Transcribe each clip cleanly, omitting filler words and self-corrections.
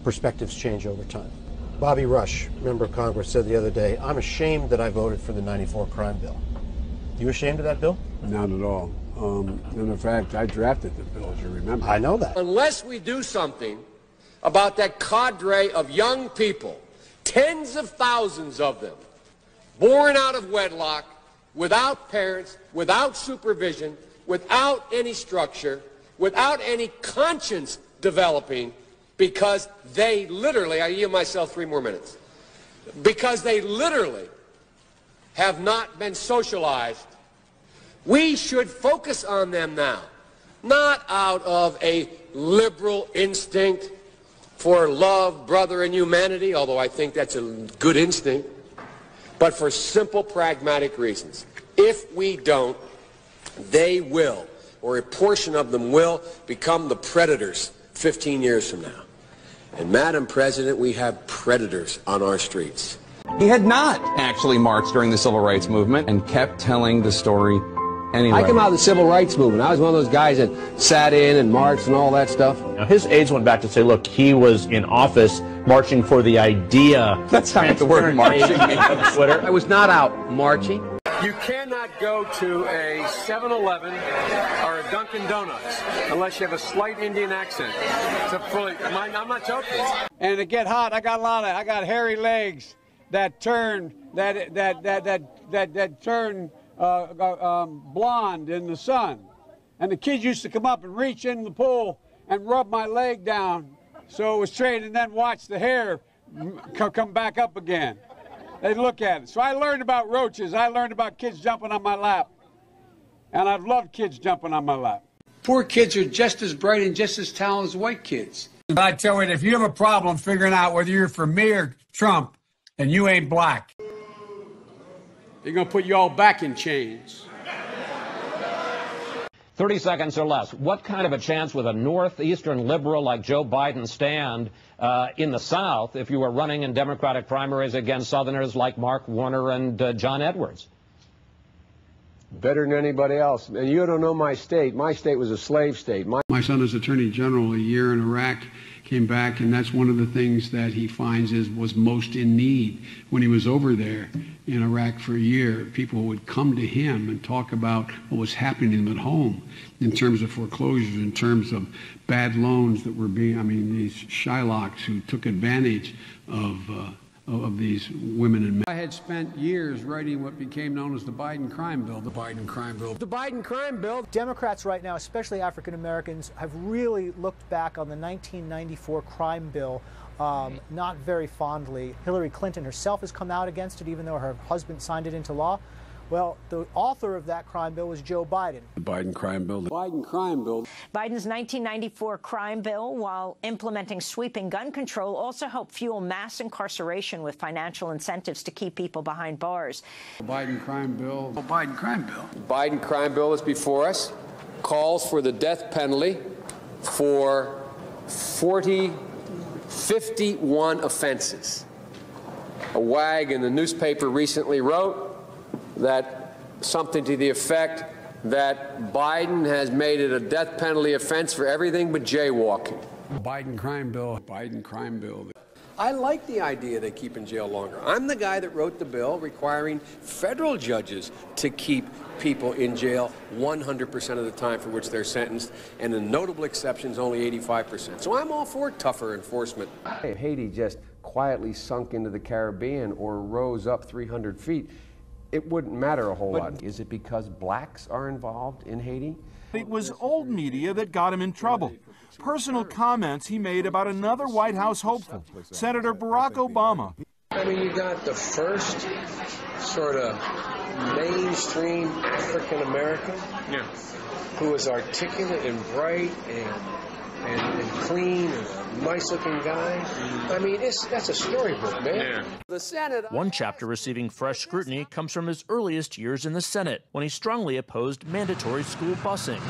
perspectives change over time. Bobby Rush, member of Congress, said the other day, "I'm ashamed that I voted for the '94 crime bill." You ashamed of that bill? Not at all. And in fact, I drafted the bill, as you remember. I know that. Unless we do something about that cadre of young people, tens of thousands of them, born out of wedlock, without parents, without supervision, without any structure, without any conscience developing, because they literally, I yield myself 3 more minutes, because they literally have not been socialized. We should focus on them now, not out of a liberal instinct for love, brother, and humanity, although I think that's a good instinct, but for simple, pragmatic reasons. If we don't, they will, or a portion of them will, become the predators 15 years from now. And, Madam President, we have predators on our streets. He had not actually marched during the Civil Rights Movement and kept telling the story anyway. I came out of the Civil Rights Movement. I was one of those guys that sat in and marched and all that stuff. Now, his aides went back to say, look, he was in office marching for the idea. That's not the word marching. Twitter. I was not out marching. You cannot go to a 7-Eleven or a Dunkin' Donuts unless you have a slight Indian accent. I'm not joking. And to get hot, I got hairy legs that turn blonde in the sun. And the kids used to come up and reach in the pool and rub my leg down so it was straight, and then watch the hair come back up again. They look at it. So I learned about roaches. I learned about kids jumping on my lap. And I've loved kids jumping on my lap. Poor kids are just as bright and just as talented as white kids. I tell you, if you have a problem figuring out whether you're for me or Trump, and you ain't black, they're going to put you all back in chains. 30 seconds or less. What kind of a chance would a northeastern liberal like Joe Biden stand in the South if you were running in Democratic primaries against Southerners like Mark Warner and John Edwards? Better than anybody else. And you don't know my state. My state was a slave state. My son is Attorney General a year in Iraq, came back, and that's one of the things that he finds was most in need. When he was over there in Iraq for a year, people would come to him and talk about what was happening to them at home in terms of foreclosures, in terms of bad loans that were these Shylocks who took advantage of these women and men. I had spent years writing what became known as the Biden crime bill. The Biden crime bill. The Biden crime bill. Democrats right now, especially African Americans, have really looked back on the 1994 crime bill not very fondly. Hillary Clinton herself has come out against it, even though her husband signed it into law. Well, the author of that crime bill was Joe Biden. The Biden crime bill. The Biden crime bill. Biden's 1994 crime bill, while implementing sweeping gun control, also helped fuel mass incarceration with financial incentives to keep people behind bars. The Biden crime bill. The Biden crime bill. The Biden crime bill is before us. Calls for the death penalty for 51 offenses. A wag in the newspaper recently wrote that something to the effect that Biden has made it a death penalty offense for everything but jaywalking. Biden crime bill. Biden crime bill. I like the idea they keep in jail longer. I'm the guy that wrote the bill requiring federal judges to keep people in jail 100% of the time for which they're sentenced, and the notable exceptions only 85%. So I'm all for tougher enforcement. If Haiti just quietly sunk into the Caribbean or rose up 300 feet, it wouldn't matter a whole lot. Is it because blacks are involved in Haiti? It was old media that got him in trouble. Personal comments he made about another White House hopeful, Senator Barack Obama. I mean, you got the first sort of mainstream African American who is articulate and bright and clean and a nice-looking guy. I mean, that's a storybook, man. The Senate. One chapter receiving fresh scrutiny comes from his earliest years in the Senate, when he strongly opposed mandatory school busing.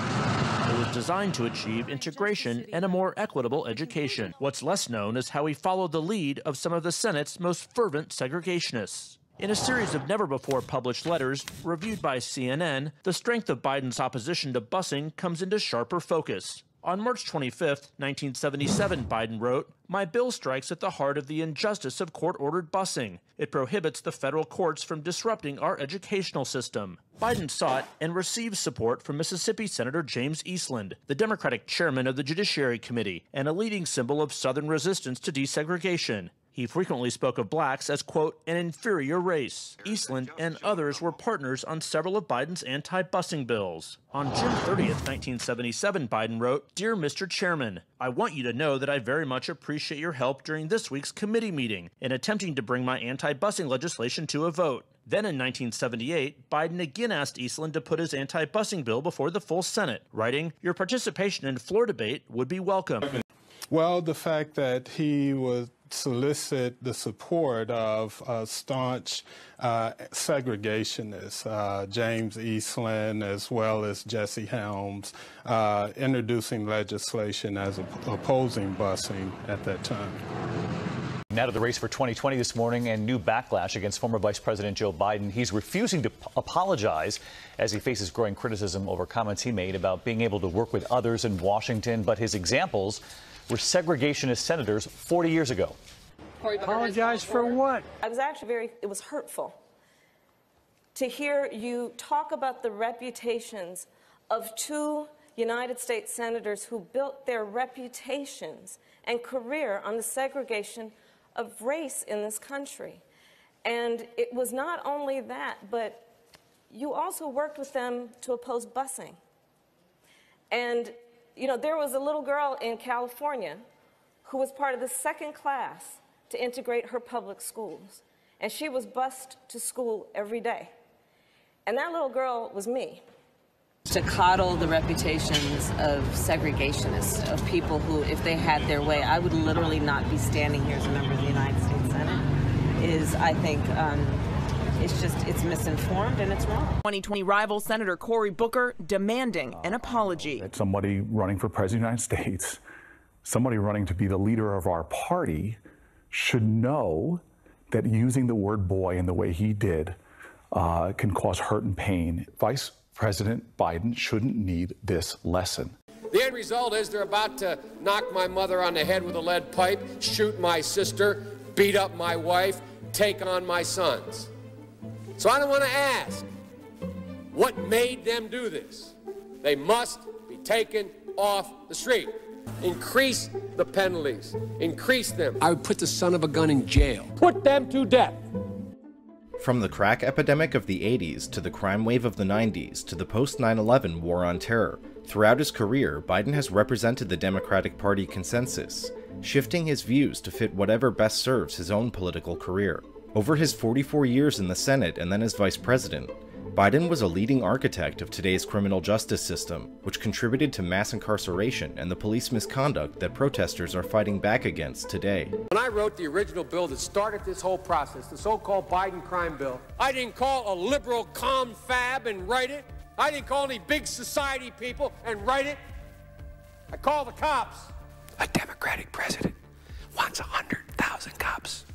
It was designed to achieve integration and a more equitable education. What's less known is how he followed the lead of some of the Senate's most fervent segregationists. In a series of never-before-published letters reviewed by CNN, the strength of Biden's opposition to busing comes into sharper focus. On March 25, 1977, Biden wrote, "My bill strikes at the heart of the injustice of court-ordered busing. It prohibits the federal courts from disrupting our educational system." Biden sought and received support from Mississippi Senator James Eastland, the Democratic chairman of the Judiciary Committee and a leading symbol of Southern resistance to desegregation. He frequently spoke of blacks as, quote, an inferior race. Eastland and others were partners on several of Biden's anti-busing bills. On June 30th, 1977, Biden wrote, "Dear Mr. Chairman, I want you to know that I very much appreciate your help during this week's committee meeting in attempting to bring my anti-busing legislation to a vote." Then in 1978, Biden again asked Eastland to put his anti-busing bill before the full Senate, writing, "Your participation in floor debate would be welcome." Well, the fact that he would solicit the support of staunch segregationists, James Eastland as well as Jesse Helms, introducing legislation as opposing busing at that time. Now to the race for 2020 this morning and new backlash against former Vice President Joe Biden. He's refusing to apologize as he faces growing criticism over comments he made about being able to work with others in Washington. But his examples were segregationist senators 40 years ago. Apologize for what? I was actually it was hurtful to hear you talk about the reputations of two United States senators who built their reputations and career on the segregation of race in this country. And it was not only that, but you also worked with them to oppose busing. And, you know, there was a little girl in California who was part of the second class to integrate her public schools. And she was bused to school every day. And that little girl was me. To coddle the reputations of segregationists, of people who, if they had their way, I would literally not be standing here as a member of the United States Senate, is, I think, it's misinformed and it's wrong. 2020 rival Senator Cory Booker demanding an apology. Somebody running for president of the United States, somebody running to be the leader of our party, should know that using the word boy in the way he did can cause hurt and pain. Vice President Biden shouldn't need this lesson. The end result is they're about to knock my mother on the head with a lead pipe, shoot my sister, beat up my wife, take on my sons. So I don't want to ask what made them do this. They must be taken off the street. Increase the penalties. Increase them. I would put the son of a gun in jail. Put them to death. From the crack epidemic of the 80s to the crime wave of the 90s to the post-9/11 war on terror, throughout his career, Biden has represented the Democratic Party consensus, shifting his views to fit whatever best serves his own political career. Over his 44 years in the Senate and then as vice president, Biden was a leading architect of today's criminal justice system, which contributed to mass incarceration and the police misconduct that protesters are fighting back against today. When I wrote the original bill that started this whole process, the so-called Biden crime bill, I didn't call a liberal confab and write it. I didn't call any big society people and write it. I called the cops. A Democratic president wants 100,000 cops.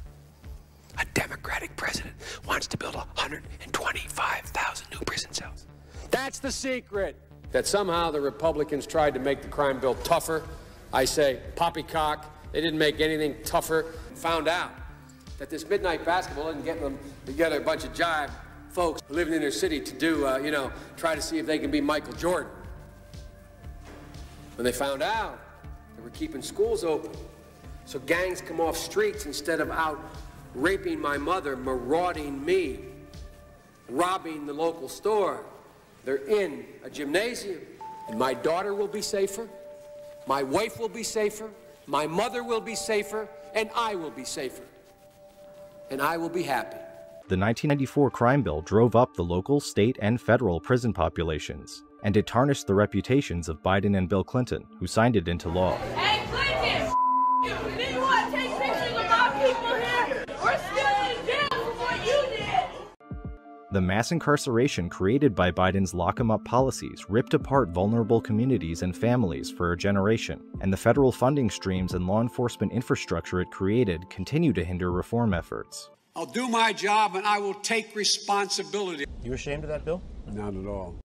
A Democratic president wants to build 125,000 new prison cells. That's the secret. That somehow the Republicans tried to make the crime bill tougher. I say poppycock. They didn't make anything tougher. Found out that this midnight basketball isn't getting them together, a bunch of jive folks living in their city to do, try to see if they can be Michael Jordan. When they found out, they were keeping schools open. So gangs come off streets instead of out raping my mother, marauding me, robbing the local store. They're in a gymnasium. And my daughter will be safer, my wife will be safer, my mother will be safer, and I will be safer. And I will be happy. The 1994 crime bill drove up the local, state, and federal prison populations, and it tarnished the reputations of Biden and Bill Clinton, who signed it into law. Hey, Clinton! Do you want to take pictures of my people here? We're still in jail for what you did! The mass incarceration created by Biden's lock-em-up policies ripped apart vulnerable communities and families for a generation, and the federal funding streams and law enforcement infrastructure it created continue to hinder reform efforts. I'll do my job and I will take responsibility. You ashamed of that bill? Not at all.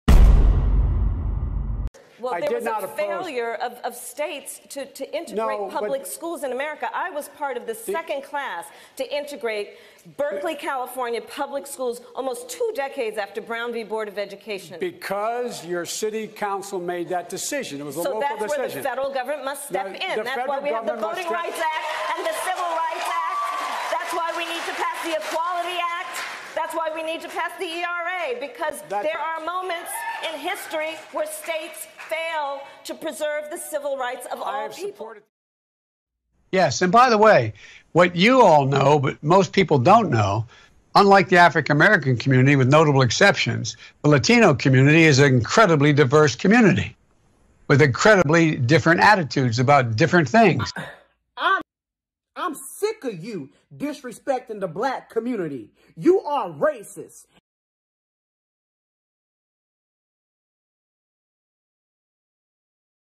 Well, there was a failure of states to integrate public schools in America. I was part of the second class to integrate Berkeley, California public schools almost 2 decades after Brown v. Board of Education. Because your city council made that decision. It was a local decision. So that's where the federal government must step in. That's why we have the Voting Rights Act and the Civil Rights Act. That's why we need to pass the Equality Act. That's why we need to pass the ERA, because there are moments in history where states fail to preserve the civil rights of all people. Yes, and by the way, what you all know, but most people don't know, unlike the African-American community, with notable exceptions, the Latino community is an incredibly diverse community with incredibly different attitudes about different things. I'm sick of you disrespecting the black community. You are racist.